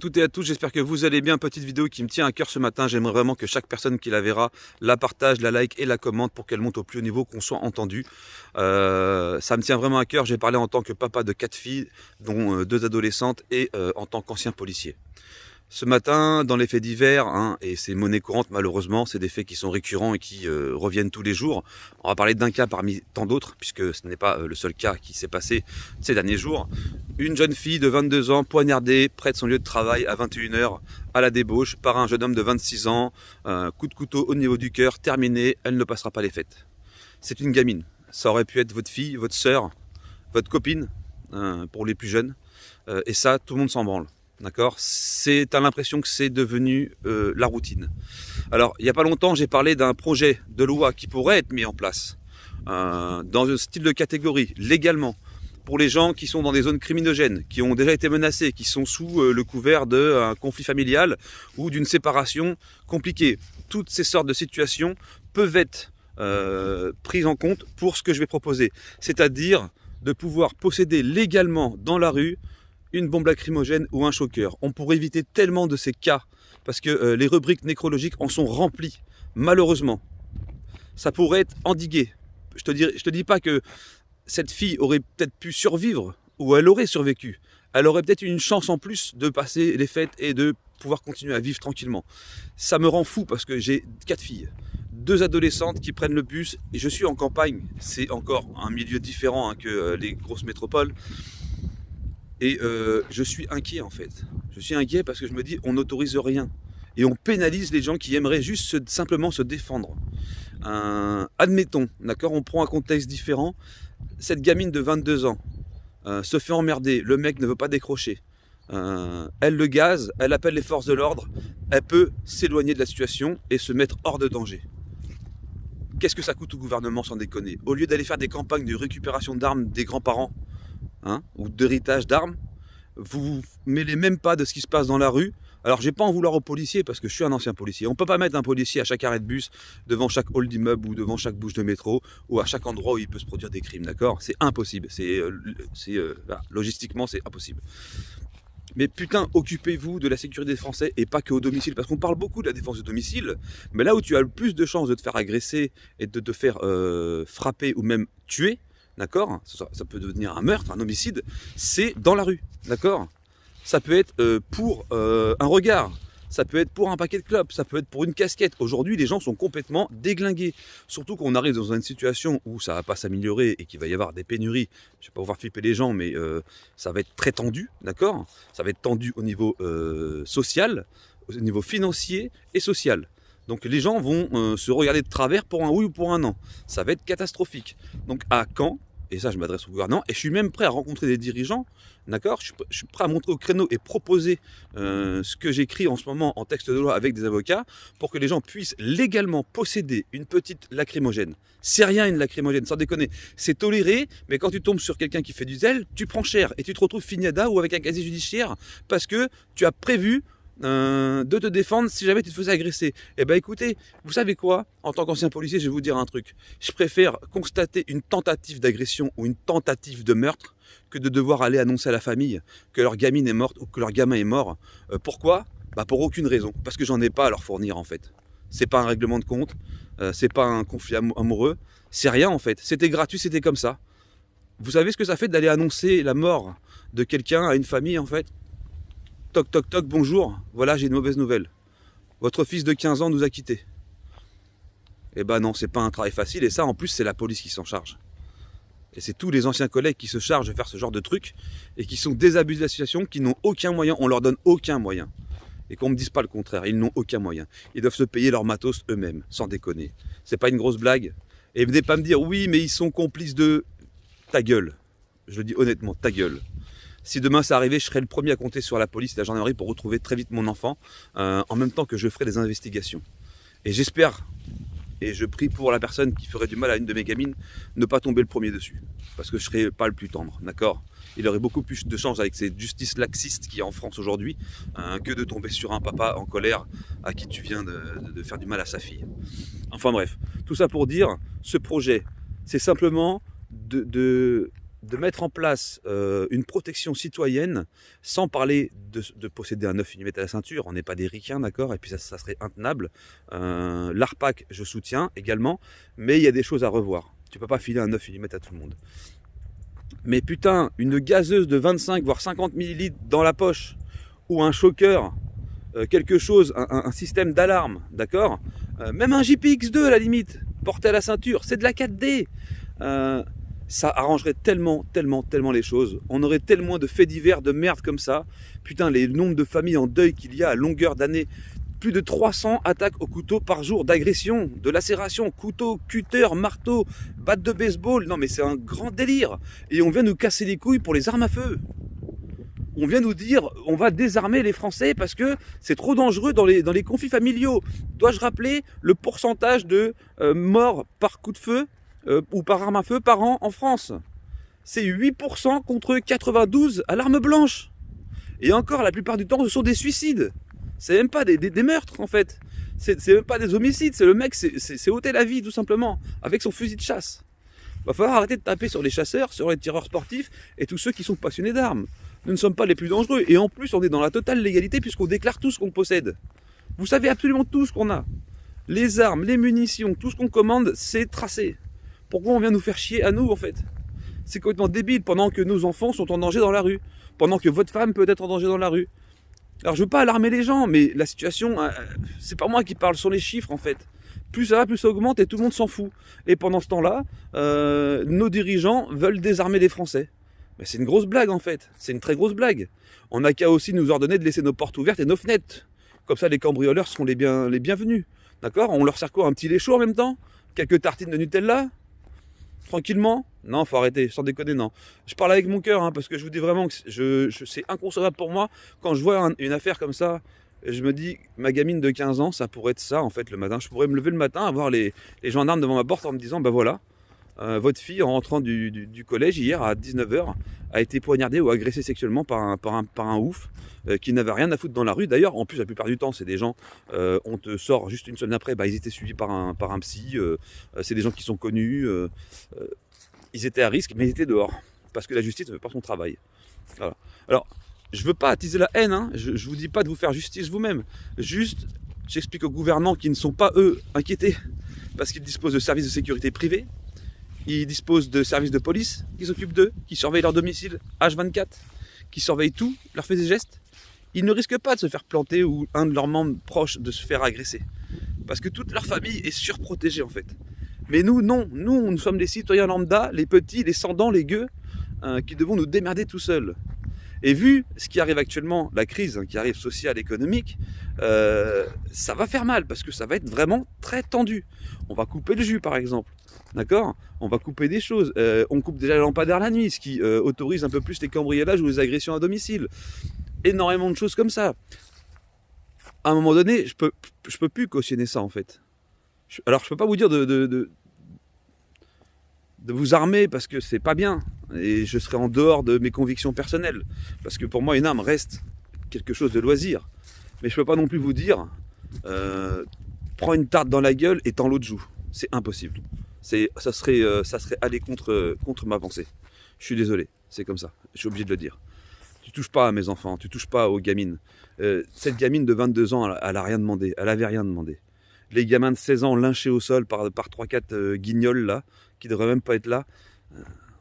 Toutes et à tous, j'espère que vous allez bien. Petite vidéo qui me tient à cœur ce matin. J'aimerais vraiment que chaque personne qui la verra la partage, la like et la commente pour qu'elle monte au plus haut niveau, qu'on soit entendu. Ça me tient vraiment à cœur. J'ai parlé en tant que papa de 4 filles, dont 2 adolescentes, et en tant qu'ancien policier. Ce matin, dans les faits divers, et c'est monnaie courante malheureusement, c'est des faits qui sont récurrents et qui reviennent tous les jours. On va parler d'un cas parmi tant d'autres, puisque ce n'est pas le seul cas qui s'est passé ces derniers jours. Une jeune fille de 22 ans poignardée près de son lieu de travail à 21 h à la débauche par un jeune homme de 26 ans, coup de couteau au niveau du cœur, terminé, elle ne passera pas les fêtes. C'est une gamine, ça aurait pu être votre fille, votre sœur, votre copine, pour les plus jeunes, et ça, tout le monde s'en branle. D'accord, t'as l'impression que c'est devenu la routine. Alors, il n'y a pas longtemps, j'ai parlé d'un projet de loi qui pourrait être mis en place dans un style de catégorie, légalement, pour les gens qui sont dans des zones criminogènes, qui ont déjà été menacés, qui sont sous le couvert d'un conflit familial ou d'une séparation compliquée. Toutes ces sortes de situations peuvent être prises en compte pour ce que je vais proposer. C'est-à-dire de pouvoir posséder légalement dans la rue une bombe lacrymogène ou un choqueur. On pourrait éviter tellement de ces cas, parce que les rubriques nécrologiques en sont remplies, malheureusement. Ça pourrait être endigué. Je te dis pas que cette fille aurait peut-être pu survivre, ou elle aurait survécu. Elle aurait peut-être une chance en plus de passer les fêtes et de pouvoir continuer à vivre tranquillement. Ça me rend fou parce que j'ai 4 filles. 2 adolescentes qui prennent le bus, et je suis en campagne. C'est encore un milieu différent que les grosses métropoles. Et je suis inquiet en fait. Je suis inquiet parce que je me dis on n'autorise rien. Et on pénalise les gens qui aimeraient juste simplement se défendre. Admettons, d'accord, on prend un contexte différent. Cette gamine de 22 ans se fait emmerder, le mec ne veut pas décrocher. Elle le gaze, elle appelle les forces de l'ordre. Elle peut s'éloigner de la situation et se mettre hors de danger. Qu'est-ce que ça coûte au gouvernement sans déconner? Au lieu d'aller faire des campagnes de récupération d'armes des grands-parents, ou d'héritage d'armes, vous vous mêlez même pas de ce qui se passe dans la rue. Alors j'ai pas en vouloir aux policiers parce que je suis un ancien policier. On peut pas mettre un policier à chaque arrêt de bus, devant chaque hall d'immeuble ou devant chaque bouche de métro ou à chaque endroit où il peut se produire des crimes, d'accord? C'est impossible, voilà, logistiquement c'est impossible. Mais putain, occupez-vous de la sécurité des Français et pas que au domicile, parce qu'on parle beaucoup de la défense du domicile, mais là où tu as le plus de chances de te faire agresser et de te faire frapper ou même tuer, d'accord, ça peut devenir un meurtre, un homicide, c'est dans la rue, d'accord. Ça peut être pour un regard, ça peut être pour un paquet de clopes, ça peut être pour une casquette. Aujourd'hui, les gens sont complètement déglingués. Surtout qu'on arrive dans une situation où ça va pas s'améliorer et qu'il va y avoir des pénuries. Je vais pas pouvoir flipper les gens, mais ça va être très tendu, d'accord. Ça va être tendu au niveau social, au niveau financier et social. Donc les gens vont se regarder de travers pour un oui ou pour un non. Ça va être catastrophique. Donc à quand? Et ça je m'adresse au gouvernement, et je suis même prêt à rencontrer des dirigeants, d'accord, je suis prêt à monter au créneau et proposer ce que j'écris en ce moment en texte de loi avec des avocats, pour que les gens puissent légalement posséder une petite lacrymogène. C'est rien une lacrymogène, sans déconner, c'est toléré, mais quand tu tombes sur quelqu'un qui fait du zèle, tu prends cher, et tu te retrouves fignada ou avec un casier judiciaire, parce que tu as prévu de te défendre si jamais tu te faisais agresser. Eh ben écoutez, vous savez quoi? En tant qu'ancien policier, je vais vous dire un truc. Je préfère constater une tentative d'agression ou une tentative de meurtre que de devoir aller annoncer à la famille que leur gamine est morte ou que leur gamin est mort. Pourquoi? Bah pour aucune raison. Parce que j'en ai pas à leur fournir en fait. C'est pas un règlement de compte, c'est pas un conflit amoureux, c'est rien en fait. C'était gratuit, c'était comme ça. Vous savez ce que ça fait d'aller annoncer la mort de quelqu'un à une famille en fait? Toc toc toc, bonjour, voilà j'ai une mauvaise nouvelle. Votre fils de 15 ans nous a quittés. Eh ben non, c'est pas un travail facile, et ça en plus c'est la police qui s'en charge. Et c'est tous les anciens collègues qui se chargent de faire ce genre de trucs, et qui sont désabusés de la situation, qui n'ont aucun moyen, on leur donne aucun moyen. Et qu'on me dise pas le contraire, ils n'ont aucun moyen. Ils doivent se payer leur matos eux-mêmes, sans déconner. C'est pas une grosse blague. Et venez pas me dire, oui mais ils sont complices de... Ta gueule. Je le dis honnêtement, ta gueule. Si demain ça arrivait, je serais le premier à compter sur la police et la gendarmerie pour retrouver très vite mon enfant, en même temps que je ferai des investigations. Et j'espère, et je prie pour la personne qui ferait du mal à une de mes gamines, ne pas tomber le premier dessus. Parce que je serai pas le plus tendre, d'accord? Il aurait beaucoup plus de chance avec cette justice laxiste qu'il y a en France aujourd'hui, que de tomber sur un papa en colère à qui tu viens de faire du mal à sa fille. Enfin bref, tout ça pour dire, ce projet, c'est simplement de de mettre en place une protection citoyenne, sans parler de posséder un 9 mm à la ceinture, on n'est pas des ricains, d'accord, et puis ça serait intenable. L'ARPAC, je soutiens également, mais il y a des choses à revoir. Tu peux pas filer un 9 mm à tout le monde. Mais putain, une gazeuse de 25 voire 50 millilitres dans la poche, ou un choker, quelque chose, un système d'alarme, d'accord, même un JPX2 à la limite, porté à la ceinture, c'est de la 4D. Ça arrangerait tellement les choses. On aurait tellement de faits divers, de merde comme ça. Putain, les nombres de familles en deuil qu'il y a à longueur d'année. Plus de 300 attaques au couteau par jour, d'agression, de lacération, couteau, cutter, marteau, batte de baseball. Non mais c'est un grand délire. Et on vient nous casser les couilles pour les armes à feu. On vient nous dire, on va désarmer les Français parce que c'est trop dangereux dans les conflits familiaux. Dois-je rappeler le pourcentage de morts par coup de feu ou par arme à feu par an en France? C'est 8% contre 92 à l'arme blanche. Et encore, la plupart du temps, ce sont des suicides. C'est même pas des meurtres, en fait. C'est même pas des homicides. C'est le mec, c'est ôter la vie, tout simplement, avec son fusil de chasse. Va falloir arrêter de taper sur les chasseurs, sur les tireurs sportifs et tous ceux qui sont passionnés d'armes. Nous ne sommes pas les plus dangereux. Et en plus, on est dans la totale légalité puisqu'on déclare tout ce qu'on possède. Vous savez absolument tout ce qu'on a. Les armes, les munitions, tout ce qu'on commande, c'est tracé. Pourquoi on vient nous faire chier à nous, en fait? C'est complètement débile pendant que nos enfants sont en danger dans la rue. Pendant que votre femme peut être en danger dans la rue. Alors je veux pas alarmer les gens, mais la situation, c'est pas moi qui parle, ce sont les chiffres en fait. Plus ça va, plus ça augmente et tout le monde s'en fout. Et pendant ce temps-là, nos dirigeants veulent désarmer les Français. Mais c'est une grosse blague en fait, c'est une très grosse blague. On n'a qu'à aussi nous ordonner de laisser nos portes ouvertes et nos fenêtres. Comme ça les cambrioleurs seront les bienvenus. D'accord? On leur sert quoi? Un petit lait chaud en même temps? Quelques tartines de Nutella? Tranquillement? Non, faut arrêter, sans déconner, non. Je parle avec mon cœur, hein, parce que je vous dis vraiment que c'est inconcevable pour moi. Quand je vois une affaire comme ça, je me dis, ma gamine de 15 ans, ça pourrait être ça, en fait, le matin. Je pourrais me lever le matin, avoir les gendarmes devant ma porte en me disant, bah voilà, votre fille, en rentrant du collège hier à 19h, a été poignardée ou agressée sexuellement par un ouf qui n'avait rien à foutre dans la rue. D'ailleurs, en plus, la plupart du temps, c'est des gens, on te sort juste une semaine après, bah, ils étaient suivis par un psy, c'est des gens qui sont connus, ils étaient à risque, mais ils étaient dehors, parce que la justice ne fait pas son travail. Voilà. Alors, je ne veux pas attiser la haine, hein. Je ne vous dis pas de vous faire justice vous-même, juste, j'explique aux gouvernants qui ne sont pas, eux, inquiétés, parce qu'ils disposent de services de sécurité privés, ils disposent de services de police qui s'occupent d'eux, qui surveillent leur domicile H24, qui surveillent tout, leurs faits et gestes. Ils ne risquent pas de se faire planter ou un de leurs membres proches de se faire agresser. Parce que toute leur famille est surprotégée en fait. Mais nous, non. Nous sommes des citoyens lambda, les petits, les sans-dents, les gueux, qui devons nous démerder tout seuls. Et vu ce qui arrive actuellement, la crise qui arrive sociale, économique, ça va faire mal parce que ça va être vraiment très tendu. On va couper le jus par exemple, d'accord? On va couper des choses. On coupe déjà les lampadaires la nuit, ce qui autorise un peu plus les cambriolages ou les agressions à domicile. Énormément de choses comme ça. À un moment donné, je peux plus cautionner ça en fait. Alors je peux pas vous dire de vous armer parce que c'est pas bien et je serai en dehors de mes convictions personnelles parce que pour moi une arme reste quelque chose de loisir, mais je peux pas non plus vous dire prends une tarte dans la gueule et tends l'autre joue, c'est impossible, ça serait aller contre ma pensée. Je suis désolé, c'est comme ça, je suis obligé de le dire. Tu touches pas à mes enfants, tu touches pas aux gamines. Cette gamine de 22 ans, elle a rien demandé, elle avait rien demandé. Les gamins de 16 ans lynchés au sol par 3-4 guignols là, qui ne devraient même pas être là,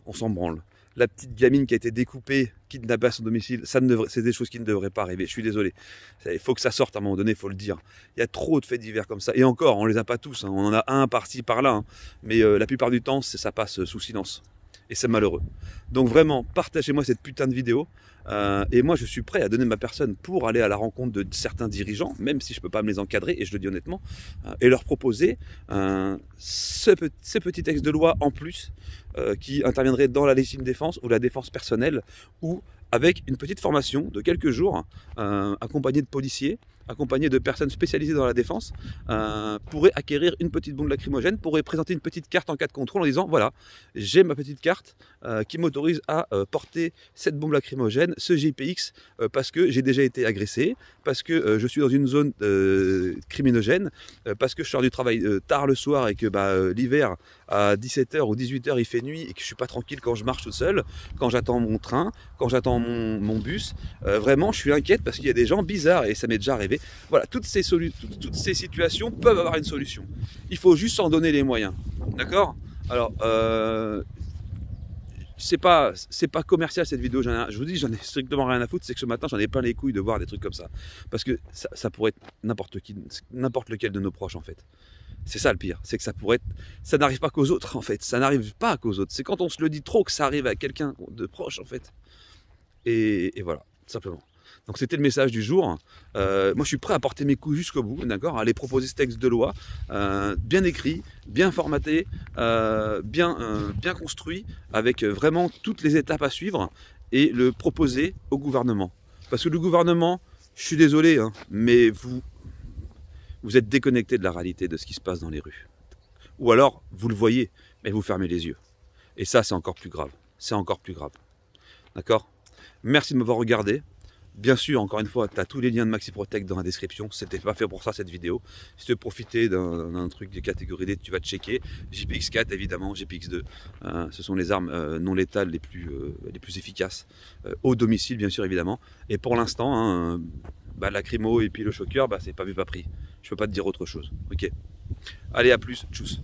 on s'en branle. La petite gamine qui a été découpée, kidnappée à son domicile, c'est des choses qui ne devraient pas arriver. Je suis désolé. Il faut que ça sorte à un moment donné, il faut le dire. Il y a trop de faits divers comme ça. Et encore, on ne les a pas tous. Hein. On en a un par-ci, par-là. Hein. Mais la plupart du temps, ça passe sous silence. Et c'est malheureux. Donc vraiment, partagez-moi cette putain de vidéo. Et moi, je suis prêt à donner ma personne pour aller à la rencontre de certains dirigeants, même si je ne peux pas me les encadrer, et je le dis honnêtement, et leur proposer ces petits textes de loi en plus qui interviendraient dans la légitime défense ou la défense personnelle, ou avec une petite formation de quelques jours, accompagnée de policiers, accompagné de personnes spécialisées dans la défense, pourrait acquérir une petite bombe lacrymogène, pourrait présenter une petite carte en cas de contrôle en disant voilà, j'ai ma petite carte qui m'autorise à porter cette bombe lacrymogène, ce GPX, parce que j'ai déjà été agressé, parce que je suis dans une zone criminogène, parce que je sors du travail tard le soir et que l'hiver à 17h ou 18h il fait nuit et que je suis pas tranquille quand je marche tout seul, quand j'attends mon train, quand j'attends mon bus. Vraiment, je suis inquiète parce qu'il y a des gens bizarres et ça m'est déjà arrivé. Voilà, toutes ces situations peuvent avoir une solution. Il faut juste s'en donner les moyens. D'accord? Alors, c'est pas commercial cette vidéo, je vous dis, j'en ai strictement rien à foutre, c'est que ce matin j'en ai plein les couilles de voir des trucs comme ça. Parce que ça pourrait être n'importe lequel de nos proches en fait. C'est ça le pire, c'est que ça n'arrive pas qu'aux autres en fait, ça n'arrive pas qu'aux autres. C'est quand on se le dit trop que ça arrive à quelqu'un de proche en fait. Et voilà, tout simplement. Donc c'était le message du jour. Moi je suis prêt à porter mes coups jusqu'au bout, d'accord, à aller proposer ce texte de loi, bien écrit, bien formaté, bien construit, avec vraiment toutes les étapes à suivre, et le proposer au gouvernement. Parce que le gouvernement, je suis désolé, hein, mais vous êtes déconnecté de la réalité de ce qui se passe dans les rues. Ou alors, vous le voyez, mais vous fermez les yeux. Et ça, c'est encore plus grave. C'est encore plus grave. D'accord ? Merci de m'avoir regardé. Bien sûr, encore une fois, tu as tous les liens de MaxiProtect dans la description. C'était pas fait pour ça cette vidéo. Si tu veux profiter d'un truc des catégories D, tu vas checker. JPX4 évidemment, JPX2. Ce sont les armes non létales les plus efficaces. Au domicile, bien sûr, évidemment. Et pour l'instant, hein, lacrymo et puis le choker, c'est pas vu pas pris. Je peux pas te dire autre chose. Ok. Allez, à plus. Tchuss.